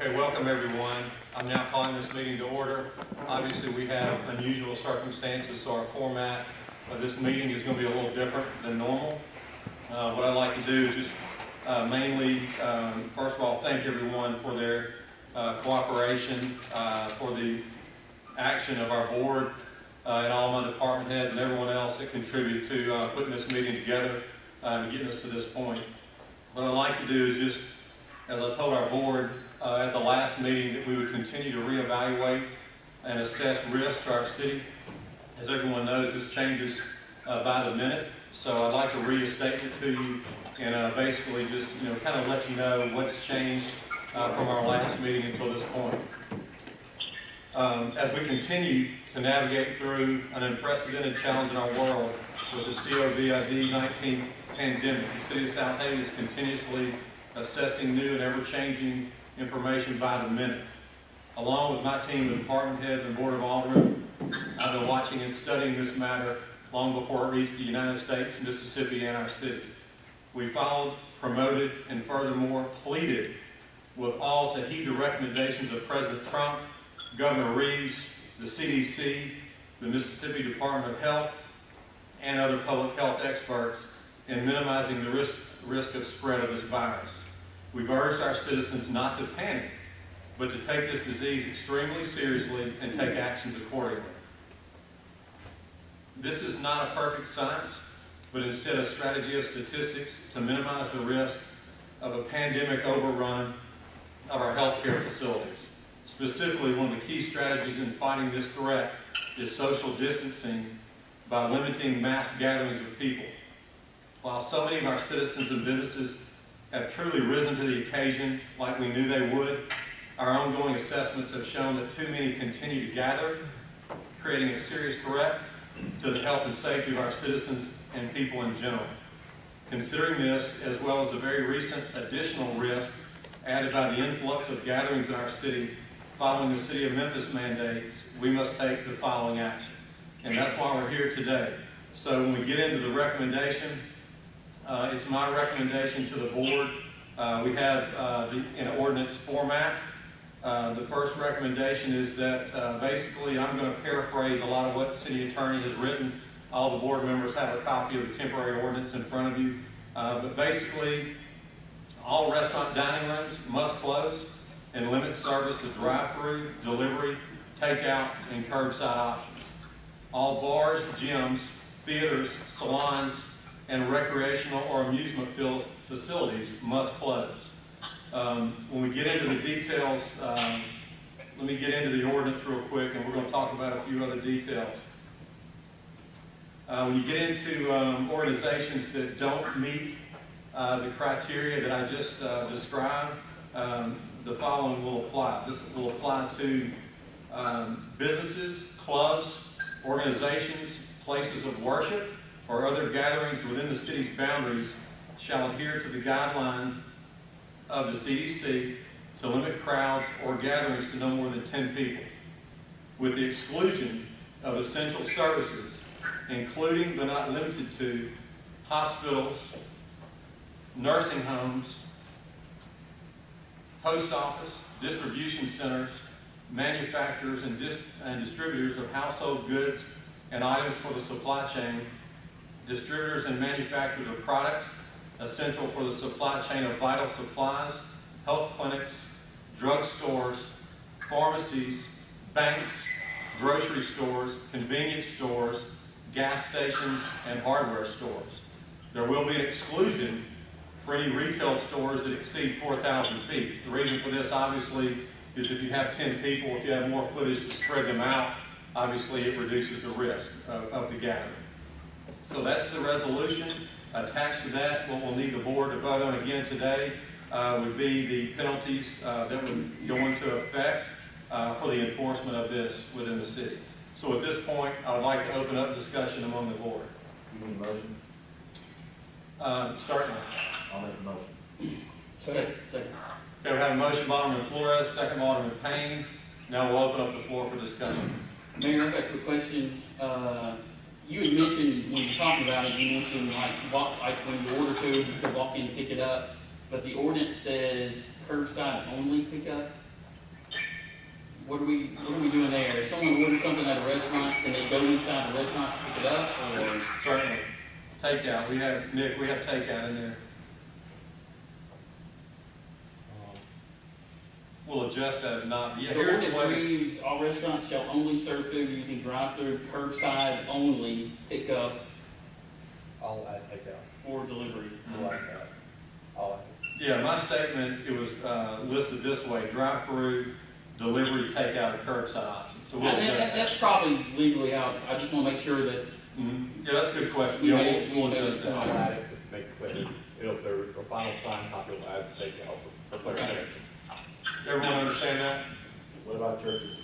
Okay, welcome everyone. I'm now calling this meeting to order. Obviously, we have unusual circumstances, so our format of this meeting is going to be a little different than normal. What I'd like to do is just mainly, first of all, thank everyone for their cooperation, for the action of our board and all my department heads and everyone else that contributed to putting this meeting together and getting us to this point. What I'd like to do is just, as I told our board at the last meeting, that we would continue to reevaluate and assess risk to our city. As everyone knows, this changes by the minute, so I'd like to read a statement to you and basically just kind of let you know what's changed from our last meeting until this point. As we continue to navigate through an unprecedented challenge in our world with the COVID-19 pandemic, the City of Southaven is continuously assessing new and ever-changing information by the minute. Along with my team of department heads and board of aldermen, I've been watching and studying this matter long before it reached the United States, Mississippi, and our city. We followed, promoted, and furthermore pleaded with all to heed the recommendations of President Trump, Governor Reeves, the CDC, the Mississippi Department of Health, and other public health experts in minimizing the risk of spread of this virus. We've urged our citizens not to panic, but to take this disease extremely seriously and take actions accordingly. This is not a perfect science, but instead a strategy of statistics to minimize the risk of a pandemic overrun of our healthcare facilities. Specifically, one of the key strategies in fighting this threat is social distancing by limiting mass gatherings of people. While so many of our citizens and businesses have truly risen to the occasion like we knew they would, our ongoing assessments have shown that too many continue to gather, creating a serious threat to the health and safety of our citizens and people in general. Considering this, as well as the very recent additional risk added by the influx of gatherings in our city following the City of Memphis mandates, we must take the following action. And that's why we're here today. So when we get into the recommendation, it's my recommendation to the board. We have in ordinance format. The first recommendation is that basically I'm going to paraphrase a lot of what the city attorney has written. All the board members have a copy of the temporary ordinance in front of you. But basically, all restaurant dining rooms must close and limit service to drive-through, delivery, takeout, and curbside options. All bars, gyms, theaters, salons, and recreational or amusement facilities must close. When we get into the details, let me get into the ordinance real quick, and we're going to talk about a few other details. When you get into organizations that don't meet the criteria that I just described, the following will apply. This will apply to businesses, clubs, organizations, places of worship, or other gatherings within the city's boundaries shall adhere to the guideline of the CDC to limit crowds or gatherings to no more than 10 people, with the exclusion of essential services, including but not limited to hospitals, nursing homes, post office, distribution centers, manufacturers and distributors of household goods and items for the supply chain, distributors and manufacturers of products essential for the supply chain of vital supplies, health clinics, drug stores, pharmacies, banks, grocery stores, convenience stores, gas stations, and hardware stores. There will be an exclusion for any retail stores that exceed 4,000 feet. The reason for this, obviously, is if you have 10 people, if you have more footage to spread them out, obviously it reduces the risk of the gathering. So that's the resolution. Attached to that, what we'll need the board to vote on again today would be the penalties that would go into effect for the enforcement of this within the city. So at this point, I would like to open up discussion among the board. You need a motion? Certainly. I'll make the motion. Second. Okay, we have a motion by Alderman Flores, second by Alderman Payne. Now we'll open up the floor for discussion. Mayor, I've got a quick question. You had mentioned, when you were talking about it, you mentioned like when you order food, you could walk in and pick it up, but the ordinance says curbside only pickup. what are we doing there? If someone orders something at a restaurant, can they go inside the restaurant to pick it up, or? Certainly. Takeout, we have takeout in there. We'll adjust that if not. Yeah, The here's the ordinance way. reads, all restaurants shall only serve food using drive-through, curbside only, pickup, I'll add takeout. or delivery. I like that. I'll add it. Yeah, my statement, it was listed this way: drive-through, delivery, takeout, and curbside options. So we'll And adjust that. that's probably legally out, I just wanna make sure that Yeah, that's a good question. we Yeah, made we'll adjust I'll that. add it to make it clear. It'll, the final sign copy will add takeout for clarification. Everyone understand that? What about churches?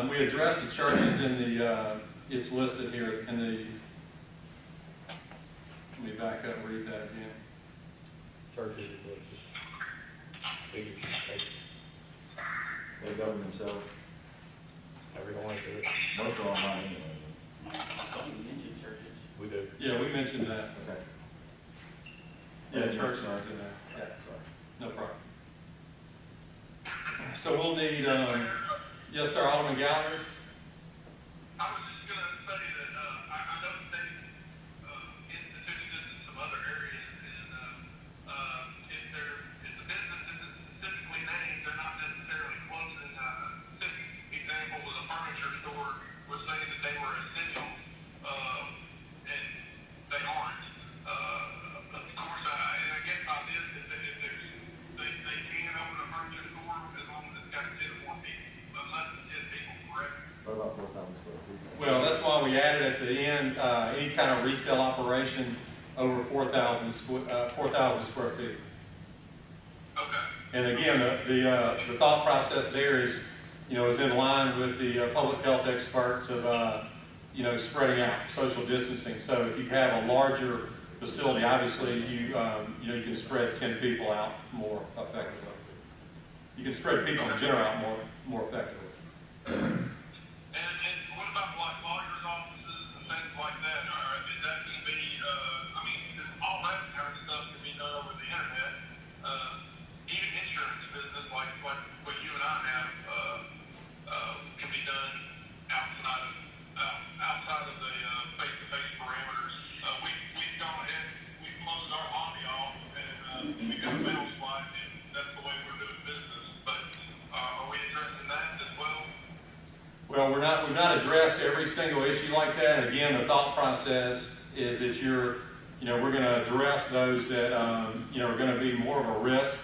We addressed the churches in the, it's listed here in the, let me back up and read that again. Churches is listed. They govern themselves. However you want to do it. Most are online anyway. I thought you mentioned churches. We do. Yeah, we mentioned that. Okay. Yeah, churches is in there. Yeah, sorry. No problem. So we'll need, yes, sir, Alderman Gallagher? I was just gonna say that, I know that they, instituted this in some other areas, and, if the business isn't specifically named, they're not necessarily closing. City example was a furniture store, was saying that they were essential, and they aren't. Of course, and I guess by this, if there's, they can open a furniture store as long as it's got 10 or more people, but less than 10 people, correct? What about 4,000 square feet? Well, that's why we added at the end, any kind of retail operation over 4,000 square feet. Okay. And again, the thought process there is, is in line with the public health experts of, spreading out, social distancing. So if you have a larger facility, obviously you can spread 10 people out more effectively. You can spread people in general out more effectively. And what about like lawyers' offices and things like that? Is that going to be, all that kind of stuff can be done over the internet. Even insurance business, like what you and I have, can be done outside of the face-to-face parameters. We've gone ahead, we've closed our lobby off, and we got a mail slot, and that's the way we're doing business. But are we addressing that as well? Well, we've not addressed every single issue like that. And again, the thought process is that we're going to address those that, are going to be more of a risk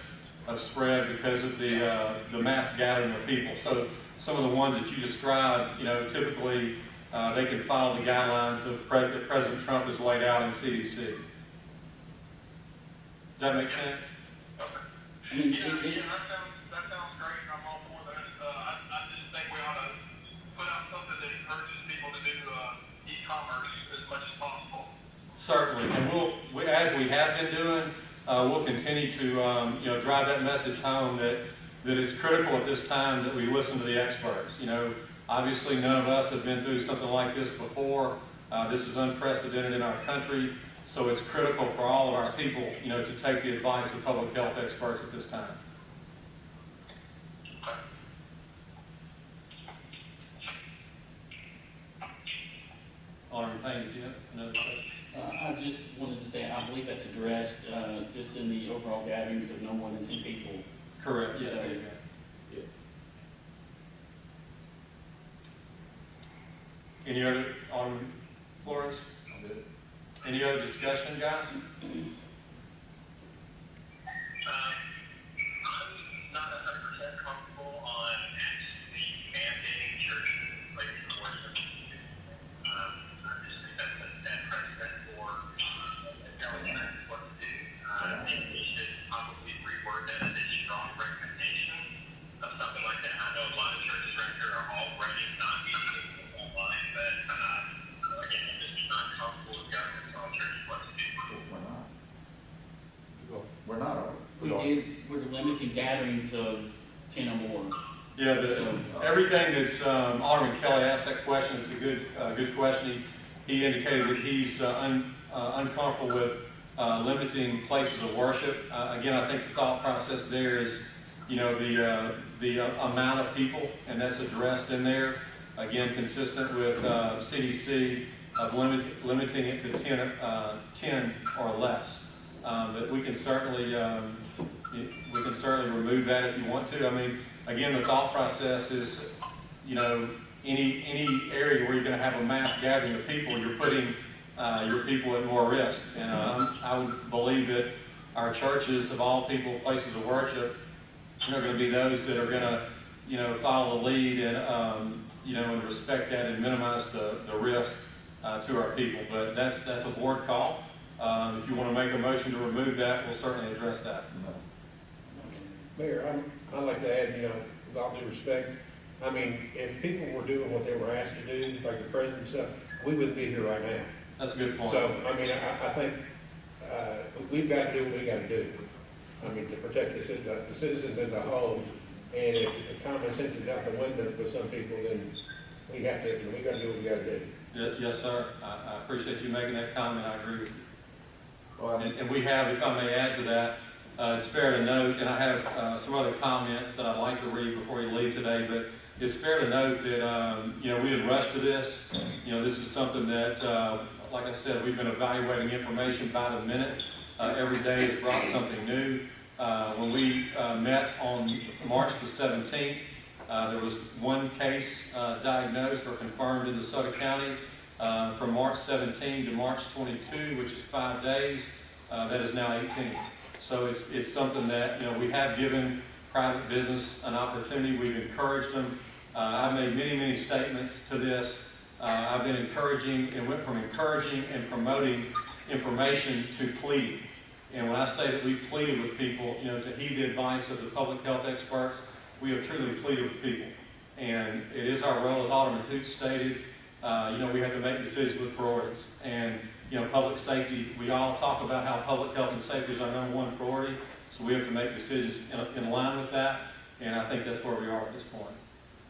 of spread because of the mass gathering of people. So some of the ones that you described, typically they can follow the guidelines that President Trump has laid out in CDC. Does that make sense? I mean, Yeah, that sounds great. I'm all for that. I just think we ought to put out something that encourages people to do e-commerce as much as possible. Certainly, and as we have been doing, we'll continue to drive that message home that it's critical at this time that we listen to the experts. Obviously none of us have been through something like this before. This is unprecedented in our country, so it's critical for all of our people, to take the advice of public health experts at this time. Alderman Payne, did you have another question? I just wanted to say, I believe that's addressed, just in the overall gatherings of no more than 10 people. Correct. Yeah. So- There you go. Yes. Any other, Alderman Flores? I'll do it. Any other discussion, guys? I'm not 100% comfortable on actually mandating churches like worship. I just think that's a bad precedent for telling us what to do. I think we should probably reword that as a strong recommendation of something like that. I know a lot of churches right here are already not using it online, but again, I'm just not comfortable with government telling churches what to do. We're not. We're not, are we? We're limiting gatherings of 10 or more. Yeah, everything that's, Alderman Kelly asked that question, it's a good question. He indicated that he's uncomfortable with limiting places of worship. Again, I think the thought process there is the amount of people, and that's addressed in there. Again, consistent with CDC of limiting it to 10 or less. But we can certainly remove that if you want to. I mean, again, the thought process is, any area where you're going to have a mass gathering of people, you're putting your people at more risk. And I would believe that our churches, of all people, places of worship, are going to be those that are going to, follow the lead and, and respect that and minimize the risk to our people. But that's a board call. If you want to make a motion to remove that, we'll certainly address that. Mayor, I'd like to add, with all due respect, I mean, if people were doing what they were asked to do, like the president and stuff, we wouldn't be here right now. That's a good point. So, I mean, I think we've got to do what we got to do. I mean, to protect the citizens as a whole. And if common sense is out the window for some people, then we got to do what we got to do. Yes, sir. I appreciate you making that comment. I agree with you. Well, And we have, if I may add to that, it's fair to note, and I have some other comments that I'd like to read before you leave today, but it's fair to note that, we didn't rush to this. This is something that, like I said, we've been evaluating information by the minute. Every day has brought something new. When we met on March the 17th, there was one case diagnosed or confirmed in DeSoto County. From March 17 to March 22, which is 5 days, that is now 18. So it's something that, we have given private business an opportunity. We've encouraged them. I've made many statements to this. I've been encouraging and went from encouraging and promoting information to pleading. And when I say that we've pleaded with people, to heed the advice of the public health experts, we have truly pleaded with people. And it is our role, as Alderman Hoots stated, we have to make decisions with priorities. And, public safety, we all talk about how public health and safety is our #1 priority. So we have to make decisions in line with that. And I think that's where we are at this point.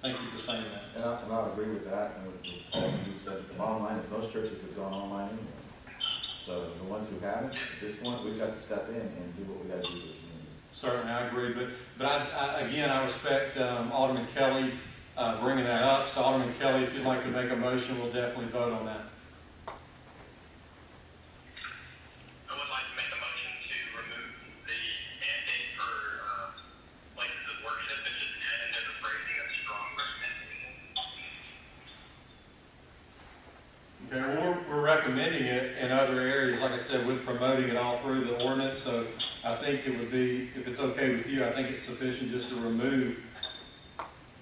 Thank you for saying that. and I agree with that, and with all you said. The bottom line is most churches have gone online anyway. So the ones who haven't, at this point, we've got to step in and do what we got to do for the community. Certainly, I agree. But I respect Alderman Kelly bringing that up. So Alderman Kelly, if you'd like to make a motion, we'll definitely vote on that. I would like to make a motion to remove the mandate for places of worship and just add in there the phrasing of strong recommendation. Okay, well, we're recommending it in other areas, like I said, with promoting it all through the ordinance. So I think it would be, if it's okay with you, I think it's sufficient just to remove.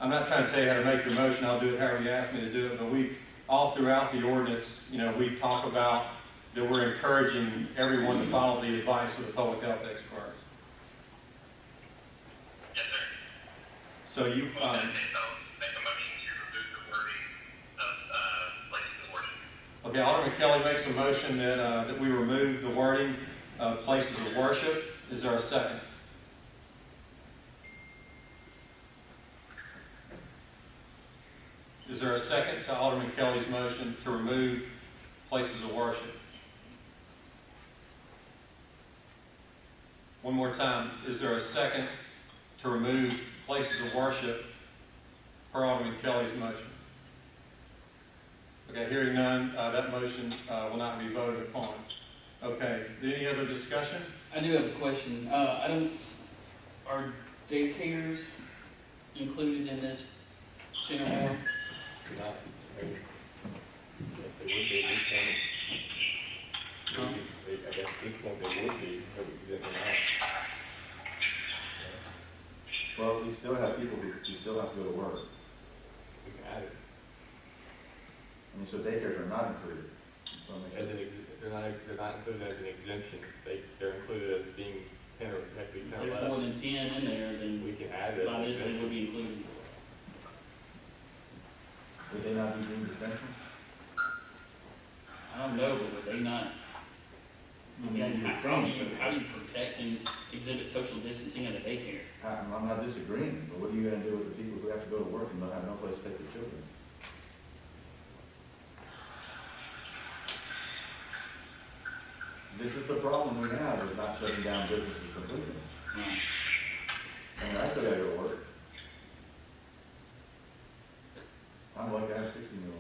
I'm not trying to tell you how to make your motion. I'll do it however you ask me to do it. But we, all throughout the ordinance, we talk about that we're encouraging everyone to follow the advice of the public health experts. Yes, sir. So you, Make a motion to remove the wording of places of worship. okay, Alderman Kelly makes a motion that we remove the wording of places of worship. Is there a second? Is there a second to Alderman Kelly's motion to remove places of worship? One more time. Is there a second to remove places of worship per Alderman Kelly's motion? Okay, hearing none, that motion will not be voted upon. Okay, any other discussion? I do have a question. Are daycares included in this 10 or more? Not, yes, it would be, we can, I guess at this point they would be, but we didn't know. Well, we still have people who still have to go to work. We can add it. I mean, so daycares are not included. As they're not included as an exemption, they're included as being 10 or, have to be 10 or If there's less. more than 10 in there, then We can add it. by this, it would be included. Would they not be deemed essential? I don't know, but would they not? Yeah, you would How do think, you, but- how do you protect and exhibit social distancing at a daycare? I'm not disagreeing, but what are you going to do with the people who have to go to work and don't have no place to take their children? This is the problem we have with not shutting down businesses completely. Right. And mean, I still gotta go to work. I'm lucky I have 16-year-old.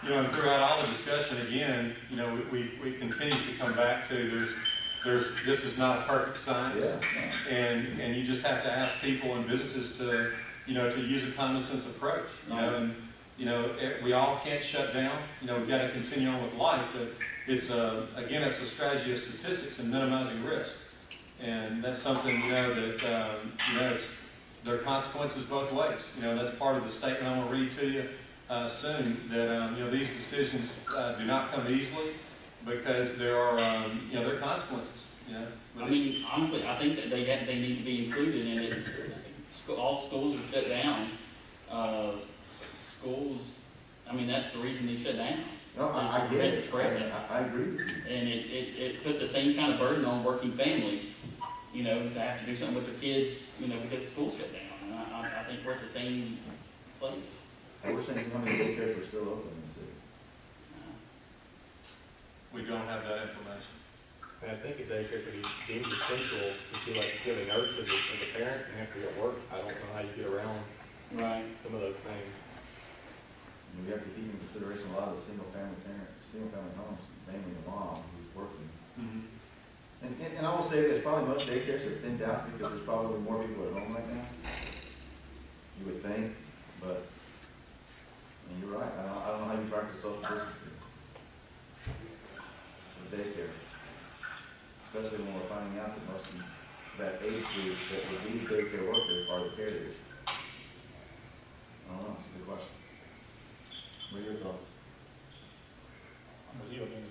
You know, and throughout all the discussion, again, you know, we continue to come back to this is not a perfect science. Yeah. And you just have to ask people and businesses to, you know, to use a common sense approach, you know, and, you know, we all can't shut down, you know, we've got to continue on with life, but it's again, it's a strategy of statistics and minimizing risk. And that's something, you know, that, you know, there are consequences both ways. You know, that's part of the statement I'm going to read to you soon, that, you know, these decisions do not come easily because there are, you know, there are consequences, you know. I mean, honestly, I think that they need to be included in it. All schools are shut down. Schools, I mean, that's the reason they shut down. No, I get it. Spread. I agree with you. And it put the same kind of burden on working families, you know, to have to do something with their kids, you know, because the school's shut down. And I think we're at the same place. I wish any one of the daycares were still open in the city. We don't have that information. And I think a daycare could be deemed essential if you like to give a nurse as a parent and have to be at work. I don't know how you get around Right. some of those things. We have to keep in consideration a lot of the single-family homes, mainly the mom who's working. And I will say this, probably most daycares are thinned out because there's probably more people at home right now. You would think, but, and you're right, I don't know how you practice social distancing. The daycare. Especially when we're finding out that most of that age group that would be daycare workers are the carriers. I don't know, it's a good question. What are your thoughts? I'm with you, I mean,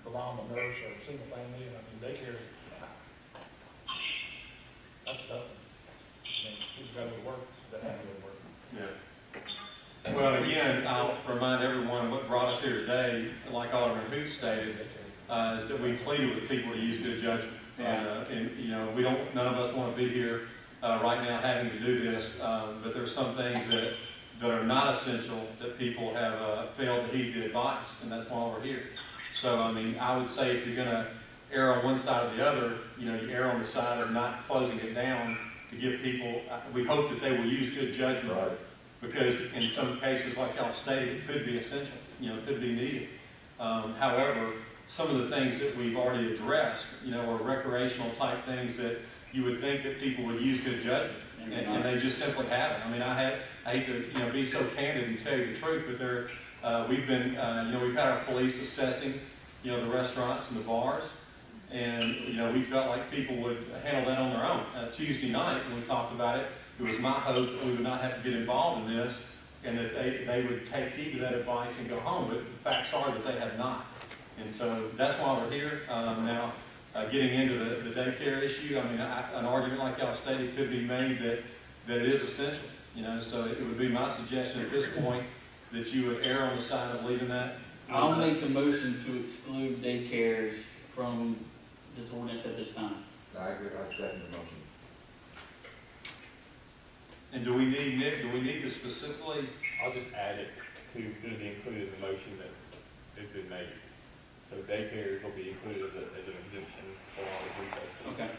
rely on a nurse or a single family, I mean, daycare, that's tough. I mean, people gotta go to work, that have to go to work. Yeah. Well, again, I'll remind everyone what brought us here today, like Alderman Hoot stated, is that we pleaded with people to use good judgment. And you know, none of us want to be here right now having to do this, but there's some things that are not essential that people have failed to heed the advice, and that's why we're here. So, I mean, I would say if you're going to err on one side or the other, you know, you err on the side of not closing it down to give people, we hope that they will use good judgment. Right. Because in some cases, like y'all stated, it could be essential, you know, it could be needed. However, some of the things that we've already addressed, you know, are recreational type things that you would think that people would use good judgment, and they just simply haven't. I mean, I hate to, you know, be so candid and tell you the truth, but we've been, you know, we've had our police assessing, you know, the restaurants and the bars, and, you know, we felt like people would handle that on their own. Tuesday night, when we talked about it, it was my hope that we would not have to get involved in this, and that they would take heed to that advice and go home, but the facts are that they have not. And so that's why we're here. Now, getting into the daycare issue, I mean, an argument like y'all stated could be made that it is essential, you know, so it would be my suggestion at this point that you would err on the side of leaving that. I'll make the motion to exclude daycares from this ordinance at this time. I agree, I'd second the motion. And do we need, Nick, to specifically? I'll just add it to be included in the motion that has been made. So daycares will be included as an exemption for all the retail. Okay.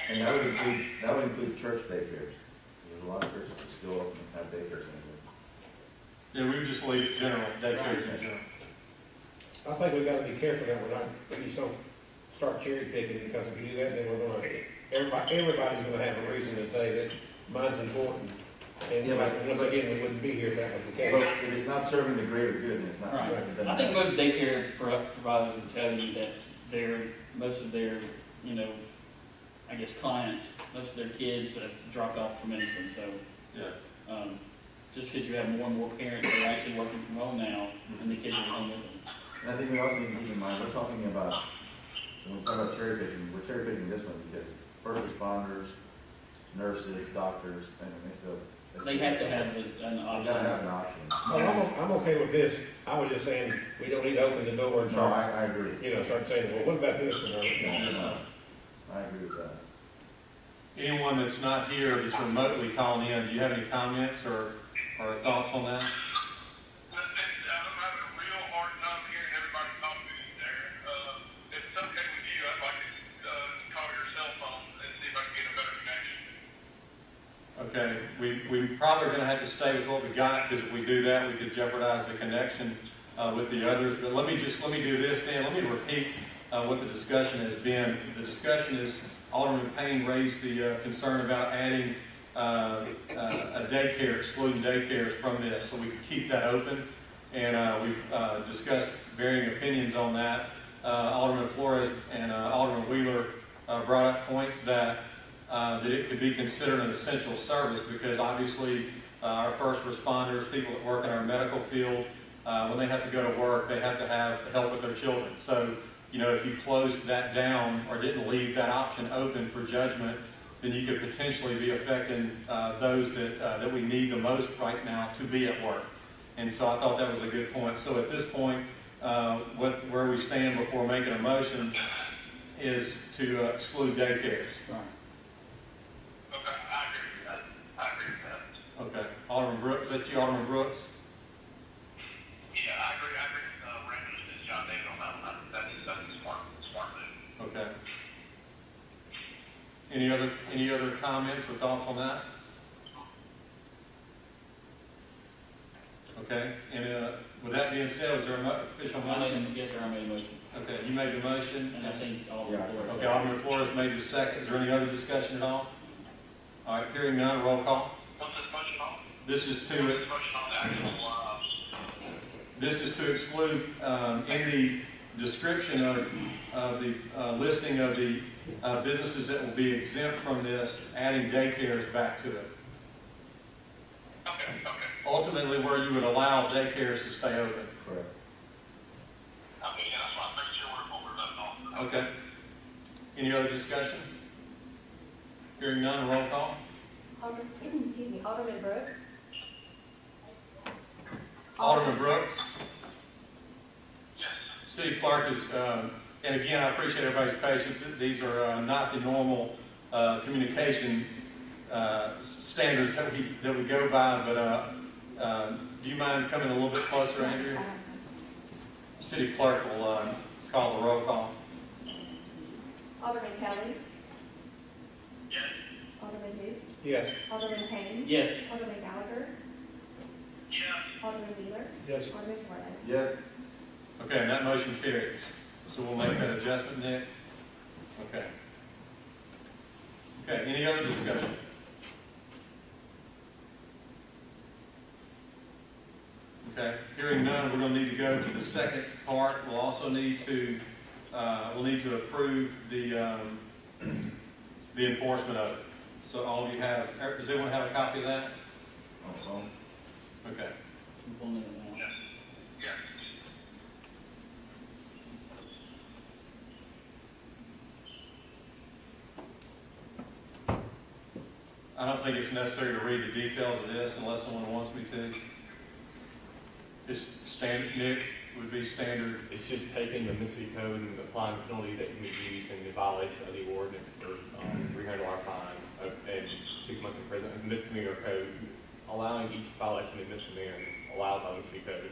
And that would include church daycares. There's a lot of churches that still open and have daycares in it. Yeah, we would just leave it general, daycares in general. I think we've got to be careful that we just don't start cherry picking, because if we do that, then we're going to, everybody's going to have a reason to say that mine's important. And Yeah, once again, we wouldn't be here if that was the case. But if it's not serving the greater good, then it's not. Right. it doesn't I think matter. most daycare providers would tell you that most of their, you know, I guess clients, most of their kids have dropped off tremendously. So, Yeah. just because you have more and more parents that are actually working from home now, and the kids are home with them. And I think we also need to keep in mind, we're talking about, when we talk about cherry picking, we're cherry picking this one because first responders, nurses, doctors, and they still. They have to have an You option. gotta have an option. Well, I'm okay with this. I was just saying, we don't need to open the door and No, start, I agree. you know, start saying, well, what about this one? No, I agree with that. Anyone that's not here, that's remotely calling in, do you have any comments or thoughts on that? I'm having a real hard time hearing everybody talk to you there. If it's okay with you, I'd like to Okay, we probably are gonna have to stay with what we got, because if we do that, we could jeopardize the connection with the others. But let me do this then. Let me repeat what the discussion has been. The discussion is, Alderman Payne raised the concern about adding a daycare, excluding daycares from this, so we can keep that open. And we've discussed varying opinions on that. Alderman Flores and Alderman Wheeler brought up points that it could be considered an essential service, because obviously our first responders, people that work in our medical field, when they have to go to work, they have to have help with their children. So, you know, if you closed that down or didn't leave that option open for judgment, then you could potentially be affecting those that we need the most right now to be at work. And so I thought that was a good point. So at this point, where we stand before making a motion is to exclude daycares. Right. Okay, I agree with that. I agree with that. Okay. Alderman Brooks, is that you, Alderman Brooks? Yeah, I agree with Brandon and John David on that one. That's a smart move. Okay. Any other comments or thoughts on that? Okay, and with that being said, is there an official motion? Yes, sir, I made a motion. Okay, you made the motion. And I think all Yeah. Flores. Okay, Alderman Flores made the second. Is there any other discussion at all? All right, hearing none, roll call. What's this motion on? This is What's to, this motion on the actual, exclude, in the description of the listing of the businesses that will be exempt from this, adding daycares back to it. okay. Ultimately, where you would allow daycares to stay open. Correct. Okay, yeah, that's why I'm making sure what we're voting on. Okay. Any other discussion? Hearing none, roll call. Alderman Brooks. Alderman Brooks. Yes. City Clerk is, and again, I appreciate everybody's patience. These are not the normal communication standards that we go by, but do you mind coming a little bit closer, Andrew? City Clerk will call the roll call. Alderman Kelly. Yes. Alderman Hoots. Yes. Alderman Payne. Yes. Alderman Gallagher. Yes. Alderman Wheeler. Yes. Alderman Flores. Yes. Okay, and that motion carries. So we'll make that adjustment, Nick? Okay. Okay, any other discussion? Okay, hearing none, we're going to need to go to the second part. We'll also need to, approve the enforcement of it. So all of you have, does everyone have a copy of that? Also. Okay. I'm pulling it now. Yes. Yes. I don't think it's necessary to read the details of this unless someone wants me to. It's standard, Nick, would be standard. It's just taking the Mississippi Code and applying the penalty that can be used in the violation of the ordinance for $300 fine and 6 months in prison, misdemeanor code, allowing each violation of misdemeanor allowed by the Mississippi Code.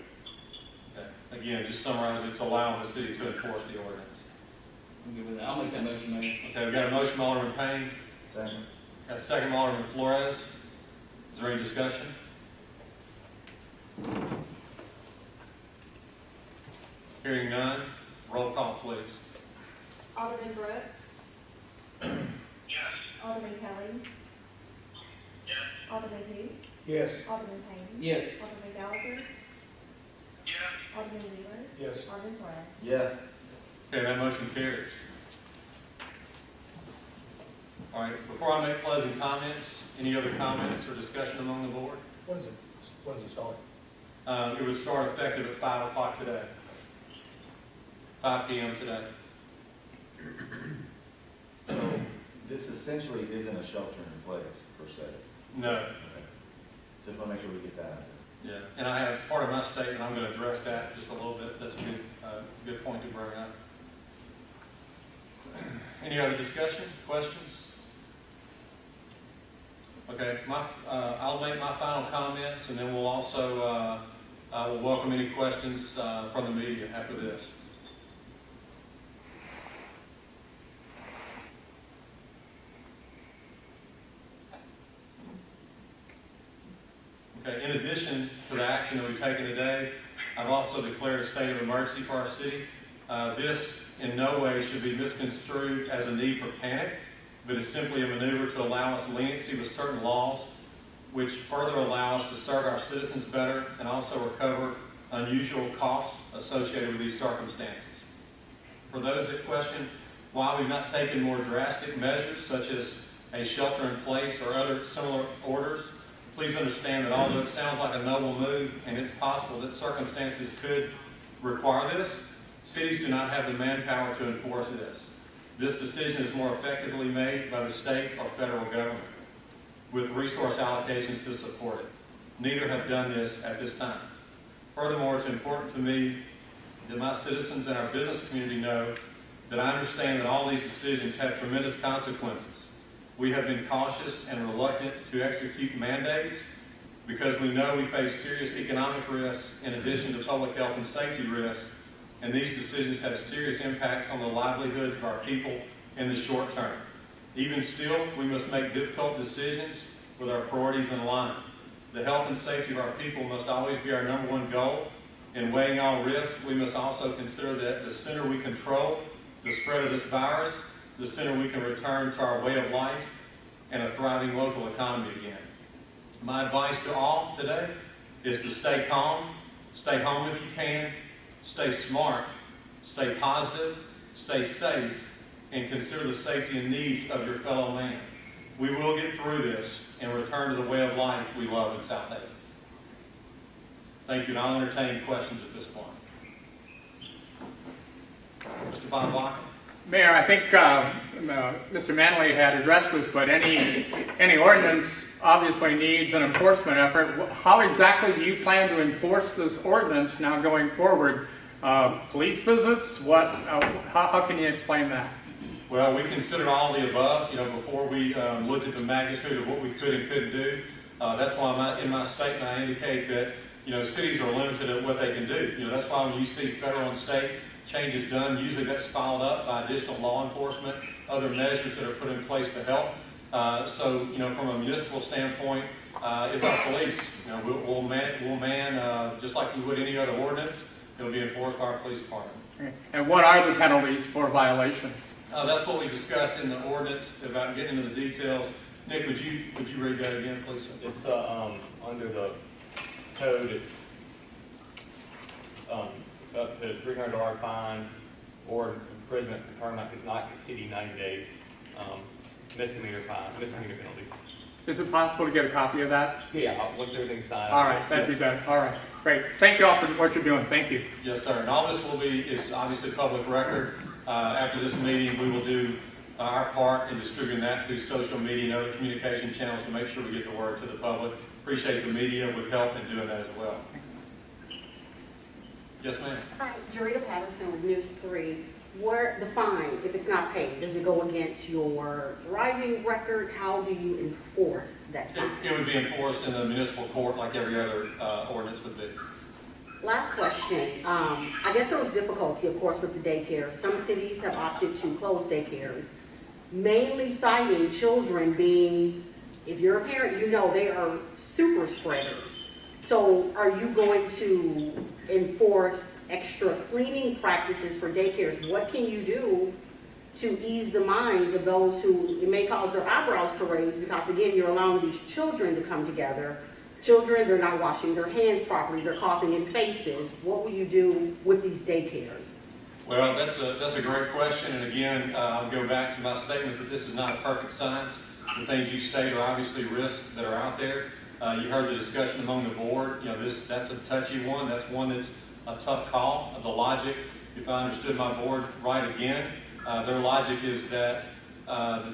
Okay. Again, just summarize, it's allowing the city to enforce the ordinance. I'm good with that. I'll make that motion, Mayor. Okay, we've got a motion by Alderman Payne, Second. got a second by Alderman Flores. Is there any discussion? Hearing none, roll call, please. Alderman Brooks. Yes. Alderman Kelly. Yes. Alderman Hoots. Yes. Alderman Payne. Yes. Alderman Gallagher. Yes. Alderman Wheeler. Yes. Alderman Flores. Yes. Okay, that motion carries. All right, before I make closing comments, any other comments or discussion among the board? When does it start? It would start effective at 5 o'clock today. 5 p.m. today. So this essentially isn't a shelter in place per se. No. Okay. Just want to make sure we get that out there. Yeah, and I have part of my statement, I'm going to address that just a little bit. That's a good point to bring up. Any other discussion, questions? Okay, I'll make my final comments, and then we'll also we'll welcome any questions from the media after this. the action that we've taken today. I've also declared a state of emergency for our city. This in no way should be misconstrued as a need for panic, but is simply a maneuver to allow us leniency with certain laws, which further allow us to serve our citizens better and also recover unusual costs associated with these circumstances. For those that question why we've not taken more drastic measures, such as a shelter in place or other similar orders, please understand that although it sounds like a noble move and it's possible that circumstances could require this, cities do not have the manpower to enforce this. This decision is more effectively made by the state or federal government, with resource allocations to support it. Neither have done this at this time. Furthermore, it's important to me that my citizens and our business community know that I understand that all these decisions have tremendous consequences. We have been cautious and reluctant to execute mandates because we know we face serious economic risks in addition to public health and safety risks, and these decisions have serious impacts on the livelihoods of our people in the short term. Even still, we must make difficult decisions with our priorities in line. The health and safety of our people must always be our number one goal. In weighing all risks, we must also consider that the sooner we control the spread of this virus, the sooner we can return to our way of life and a thriving local economy again. My advice to all today is to stay calm, stay home if you can, stay smart, stay positive, stay safe, and consider the safety and needs of your fellow man. We will get through this and return to the way of life we love in Southaven. Thank you, and I'll entertain questions at this point. Mr. Von Block? Mayor, I think Mr. Manley had addressed this, but any ordinance obviously needs an enforcement effort. How exactly do you plan to enforce this ordinance now going forward? Police visits? How can you explain that? Well, we considered all the above, before we looked at the magnitude of what we could and couldn't do. That's why in my statement I indicate that, cities are limited at what they can do. That's why when you see federal and state changes done, usually that's followed up by additional law enforcement, other measures that are put in place to help. So, from a municipal standpoint, it's our police. We'll man just like we would any other ordinance. It'll be enforced by our police department. Okay. And what are the penalties for violation? That's what we discussed in the ordinance about getting into the details. Nick, would you read that again, please? It's under the code. It's up to $300 fine or imprisonment for term not exceeding 90 days. Misdemeanor penalties. Is it possible to get a copy of that? Yeah, once everything's signed. All right, that'd be better. All right, great. Thank you all for what you're doing. Thank you. Yes, sir. And all this is obviously public record. After this meeting, we will do our part in distributing that through social media and other communication channels to make sure we get the word to the public. Appreciate the media with help in doing that as well. Yes, ma'am. Hi, Jarita Patterson with News 3. Where the fine, if it's not paid, does it go against your driving record? How do you enforce that fine? It would be enforced in the municipal court like every other ordinance would be. Last question. I guess there was difficulty, of course, with the daycare. Some cities have opted to close daycares, mainly citing children being, if you're a parent, they are super spreaders. So are you going to enforce extra cleaning practices for daycares? What can you do to ease the minds of those who it may cause their eyebrows to raise? Because again, you're allowing these children to come together. Children, they're not washing their hands properly. They're coughing in faces. What will you do with these daycares? Well, that's a great question. And again, I'll go back to my statement that this is not a perfect science. The things you state are obviously risks that are out there. You heard the discussion among the board. That's a touchy one. That's one that's a tough call. The logic, if I understood my board right again, their logic is that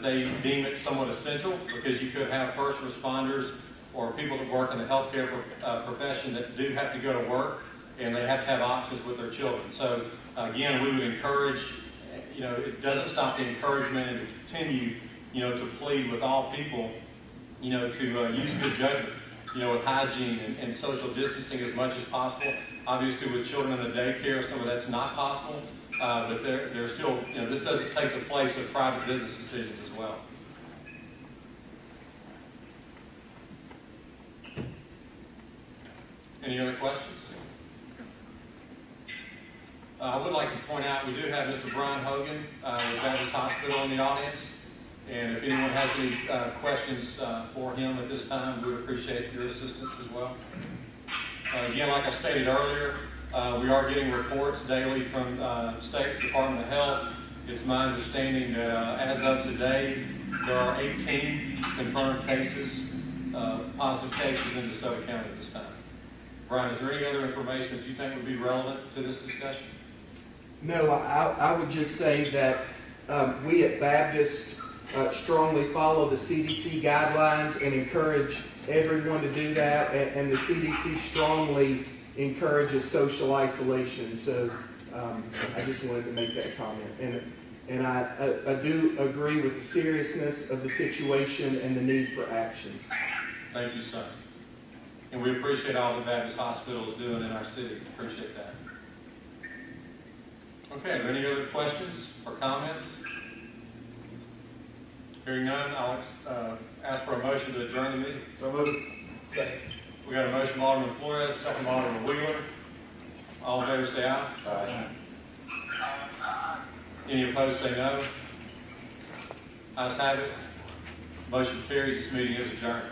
they deem it somewhat essential because you could have first responders or people that work in the healthcare profession that do have to go to work and they have to have options with their children. So again, we would encourage, it doesn't stop the encouragement and to continue, to plead with all people, to use good judgment, with hygiene and social distancing as much as possible. Obviously with children in the daycare, some of that's not possible, but they're still, this doesn't take the place of private business decisions as well. Any other questions? I would like to point out, we do have Mr. Brian Hogan with Baptist Hospital in the audience. And if anyone has any questions for him at this time, we would appreciate your assistance as well. Again, like I stated earlier, we are getting reports daily from State Department of Health. It's my understanding that as of today, there are 18 confirmed cases, positive cases in DeSoto County at this time. Brian, is there any other information that you think would be relevant to this discussion? No, I would just say that we at Baptist strongly follow the CDC guidelines and encourage everyone to do that, and the CDC strongly encourages social isolation. So I just wanted to make that comment. And I do agree with the seriousness of the situation and the need for action. Thank you, sir. And we appreciate all the Baptist Hospital is doing in our city. Appreciate that. Okay, are there any other questions or comments? Hearing none, I'll ask for a motion to adjourn the meeting. So moved. We got a motion by Alderman Flores, second by Alderman Wheeler. All in favor say aye. Aye. Any opposed say no. Ayes have it. Motion carries. This meeting is adjourned.